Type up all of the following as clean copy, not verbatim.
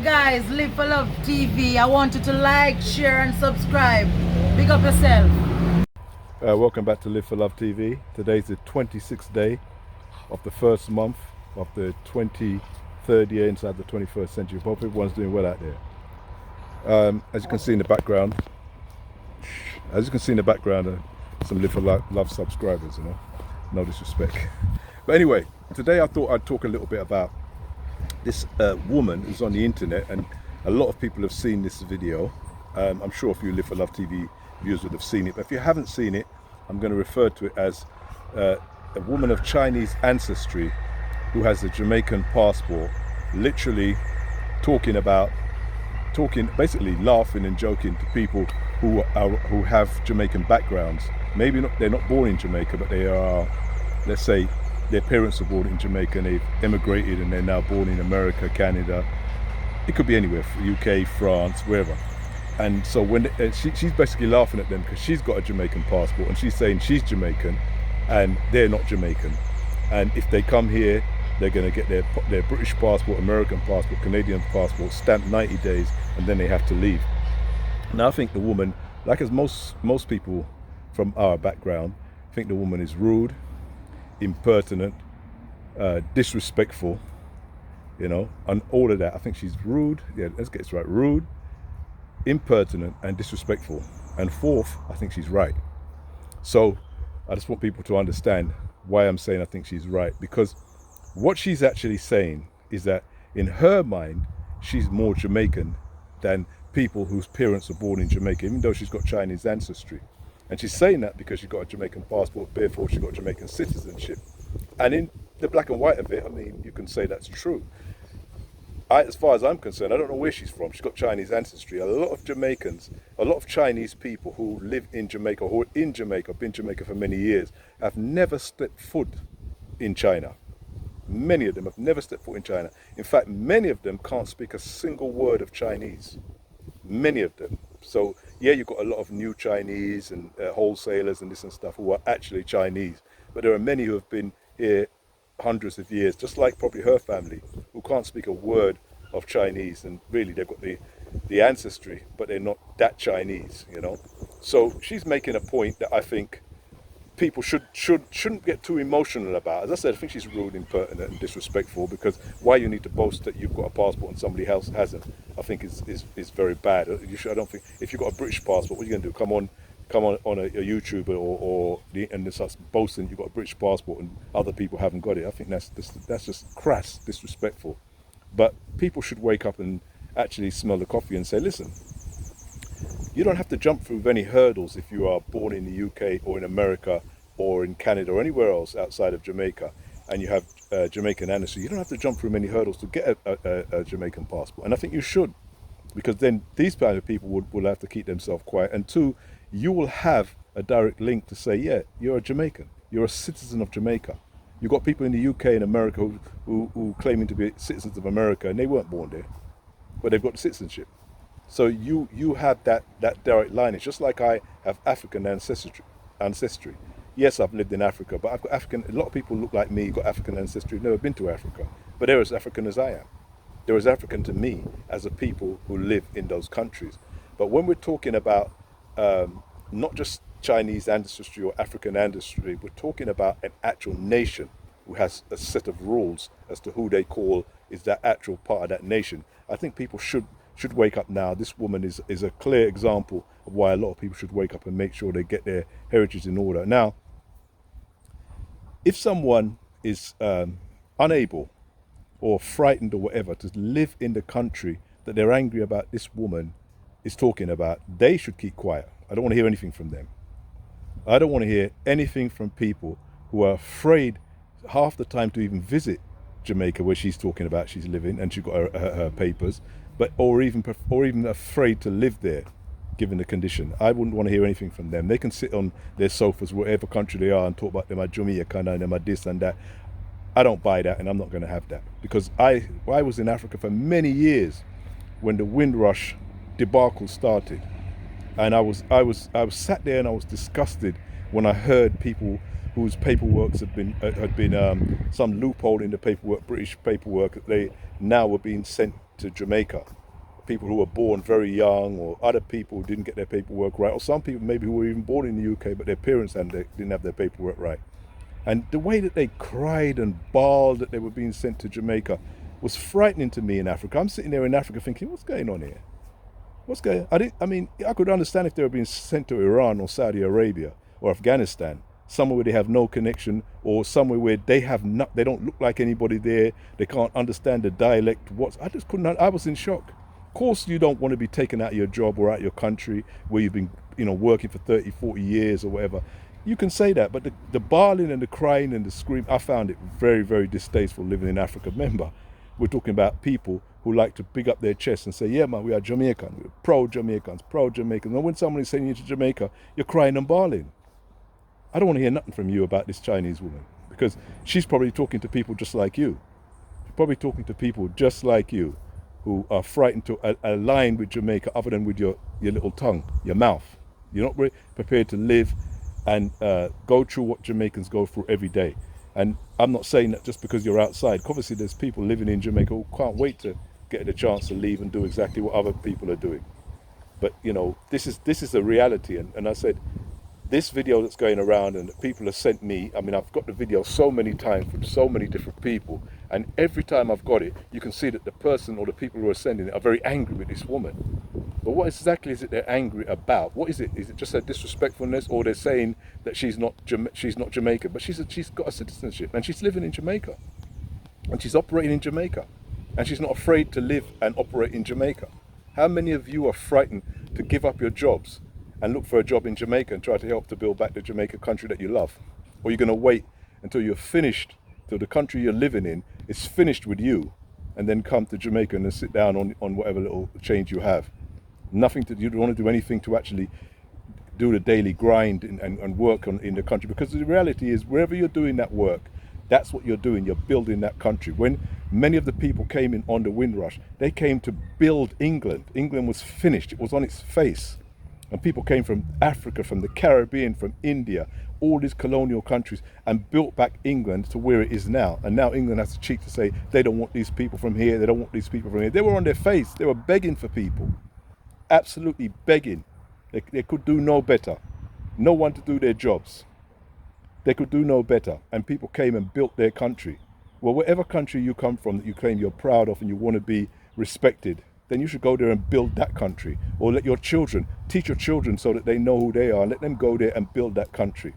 guys, Live for Love TV. I want you to like, share and subscribe. Big up yourself. Welcome back to Live for Love TV. Today's the 26th day of the first month of the 23rd year inside the 21st century. Hope everyone's doing well out there. As you can see in the background, some Live for Love subscribers, you know, no disrespect. But anyway, today I thought I'd talk a little bit about this woman who's on the internet, and a lot of people have seen this video. I'm sure if you Live for Love TV viewers would have seen it, but if you haven't seen it, I'm going to refer to it as a woman of Chinese ancestry who has a Jamaican passport, literally basically laughing and joking to people who have Jamaican backgrounds. Maybe not, they're not born in Jamaica, but they are, let's say, their parents are born in Jamaica and they've immigrated and they're now born in America, Canada. It could be anywhere, UK, France, wherever. And so when she's basically laughing at them because she's got a Jamaican passport and she's saying she's Jamaican and they're not Jamaican. And if they come here, they're going to get their British passport, American passport, Canadian passport stamped 90 days, and then they have to leave. Now I think the woman, like as most people from our background, I think the woman is rude, impertinent, disrespectful, you know, and all of that. I think she's rude. Yeah, let's get this right. Rude, impertinent and disrespectful. And fourth, I think she's right. So I just want people to understand why I'm saying I think she's right, because what she's actually saying is that in her mind she's more Jamaican than people whose parents are born in Jamaica, even though she's got Chinese ancestry. And she's saying that because she's got a Jamaican passport, therefore she's got Jamaican citizenship. And in the black and white of it, I mean, you can say that's true. As far as I'm concerned, I don't know where she's from. She's got Chinese ancestry. A lot of Jamaicans, a lot of Chinese people who live in Jamaica, who are in Jamaica, been in Jamaica for many years, have never stepped foot in China. Many of them have never stepped foot in China. In fact, many of them can't speak a single word of Chinese. Many of them. So yeah, you've got a lot of new Chinese and wholesalers and this and stuff who are actually Chinese. But there are many who have been here hundreds of years, just like probably her family, who can't speak a word of Chinese, and really they've got the ancestry, but they're not that Chinese, you know. So she's making a point that I think people shouldn't get too emotional about. As I said, I think she's rude, impertinent and disrespectful, because why you need to boast that you've got a passport and somebody else hasn't, I think is very bad. I don't think, if you've got a British passport, what are you going to do? Come on a YouTuber and start boasting you've got a British passport and other people haven't got it. I think that's just crass, disrespectful. But people should wake up and actually smell the coffee and say, listen, you don't have to jump through any hurdles if you are born in the UK or in America or in Canada or anywhere else outside of Jamaica and you have Jamaican ancestry. You don't have to jump through many hurdles to get a Jamaican passport. And I think you should, because then these kind of people will have to keep themselves quiet. And two, you will have a direct link to say, yeah, you're a Jamaican, you're a citizen of Jamaica. You've got people in the UK and America who claiming to be citizens of America, and they weren't born there, but they've got the citizenship. So you have that direct line. It's just like I have African ancestry. Yes, I've lived in Africa, but I've got African. A lot of people look like me, got African ancestry, never been to Africa, but they're as African as I am. They're as African to me as the people who live in those countries. But when we're talking about not just Chinese ancestry or African ancestry, we're talking about an actual nation who has a set of rules as to who they call is that actual part of that nation. I think people should wake up now. This woman is a clear example of why a lot of people should wake up and make sure they get their heritage in order. Now, if someone is unable or frightened or whatever to live in the country that they're angry about this woman is talking about, they should keep quiet. I don't want to hear anything from them. I don't want to hear anything from people who are afraid half the time to even visit Jamaica, where she's talking about she's living and she's got her papers, but or even afraid to live there, given the condition. I wouldn't want to hear anything from them. They can sit on their sofas, wherever country they are, and talk about them at Jamaican and them at this and that. I don't buy that, and I'm not going to have that, because I was in Africa for many years when the Windrush debacle started, and I was sat there and I was disgusted when I heard people whose paperwork had been some loophole in the paperwork, British paperwork, they now were being sent to Jamaica. People who were born very young, or other people who didn't get their paperwork right, or some people maybe who were even born in the UK but their parents didn't have their paperwork right. And the way that they cried and bawled that they were being sent to Jamaica was frightening to me in Africa. I'm sitting there in Africa thinking, what's going on here? What's going on? I could understand if they were being sent to Iran or Saudi Arabia or Afghanistan, somewhere where they have no connection, or somewhere where they don't look like anybody there, they can't understand the dialect. I just couldn't. I was in shock. Of course, you don't want to be taken out of your job or out of your country where you've been, working for 30, 40 years or whatever. You can say that, but the bawling and the crying and the scream, I found it very, very distasteful living in Africa. Remember, we're talking about people who like to big up their chests and say, yeah, man, we are Jamaican, we're pro-Jamaicans, pro-Jamaicans. And when somebody's sending you to Jamaica, you're crying and bawling. I don't want to hear nothing from you about this Chinese woman, because she's probably talking to people just like you. She's probably talking to people just like you who are frightened to align with Jamaica other than with your little tongue, your mouth. You're not really prepared to live and go through what Jamaicans go through every day. And I'm not saying that just because you're outside. Obviously, there's people living in Jamaica who can't wait to get the chance to leave and do exactly what other people are doing. But this is a reality. And I said, this video that's going around and that people have sent me, I've got the video so many times from so many different people, and every time I've got it, you can see that the person or the people who are sending it are very angry with this woman. But what exactly is it they're angry about? What is it? Is it just a disrespectfulness, or they're saying that she's not Jamaican, but she's got a citizenship and she's living in Jamaica and she's operating in Jamaica and she's not afraid to live and operate in Jamaica? How many of you are frightened to give up your jobs and look for a job in Jamaica and try to help to build back the Jamaica country that you love? Or you're going to wait until you're finished, till the country you're living in is finished with you, and then come to Jamaica and sit down on whatever little change you have? You don't want to do anything to actually do the daily grind and work in the country, because the reality is, wherever you're doing that work, that's what you're doing. You're building that country. When many of the people came in on the Windrush, they came to build England. England was finished. It was on its face. And people came from Africa, from the Caribbean, from India, all these colonial countries, and built back England to where it is now. And now England has the cheek to say they don't want these people from here, they don't want these people from here. They were on their face. They were begging for people. Absolutely begging. They could do no better. No one to do their jobs. They could do no better. And people came and built their country. Well, whatever country you come from that you claim you're proud of and you want to be respected, then you should go there and build that country. Or let your children, teach your children so that they know who they are, and let them go there and build that country.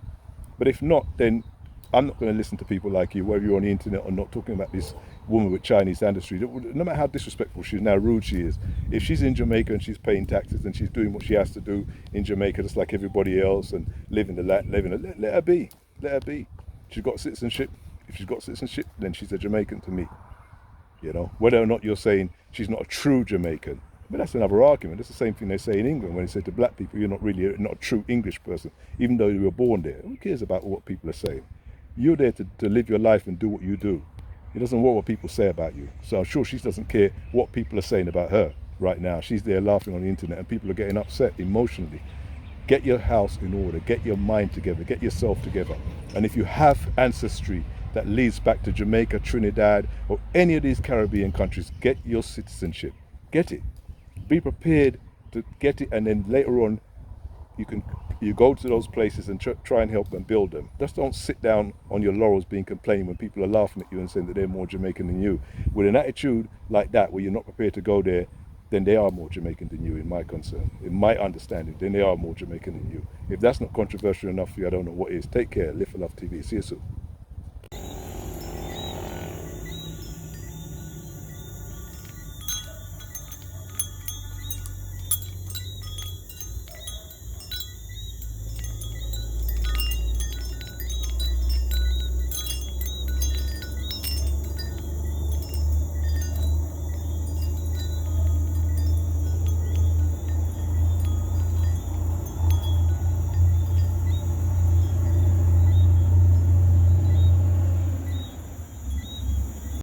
But if not, then I'm not going to listen to people like you, whether you're on the internet or not, talking about this woman with Chinese ancestry. No matter how disrespectful she is, now rude she is, if she's in Jamaica and she's paying taxes and she's doing what she has to do in Jamaica just like everybody else, and let her be. Let her be. She's got citizenship. If she's got citizenship, then she's a Jamaican to me. Whether or not you're saying she's not a true Jamaican, but that's another argument. That's the same thing they say in England when they say to black people, you're not a true English person, even though you were born there. Who cares about what people are saying? You're there to live your life and do what you do. It doesn't matter what people say about you. So I'm sure she doesn't care what people are saying about her right now. She's there laughing on the internet and people are getting upset emotionally. Get your house in order, get your mind together, get yourself together. And if you have ancestry that leads back to Jamaica, Trinidad, or any of these Caribbean countries, get your citizenship. Get it. Be prepared to get it, and then later on, you go to those places and try and help them build them. Just don't sit down on your laurels being complaining when people are laughing at you and saying that they're more Jamaican than you. With an attitude like that, where you're not prepared to go there, then they are more Jamaican than you, in my concern. In my understanding, then they are more Jamaican than you. If that's not controversial enough for you, I don't know what is. Take care. Live for Love TV. See you soon.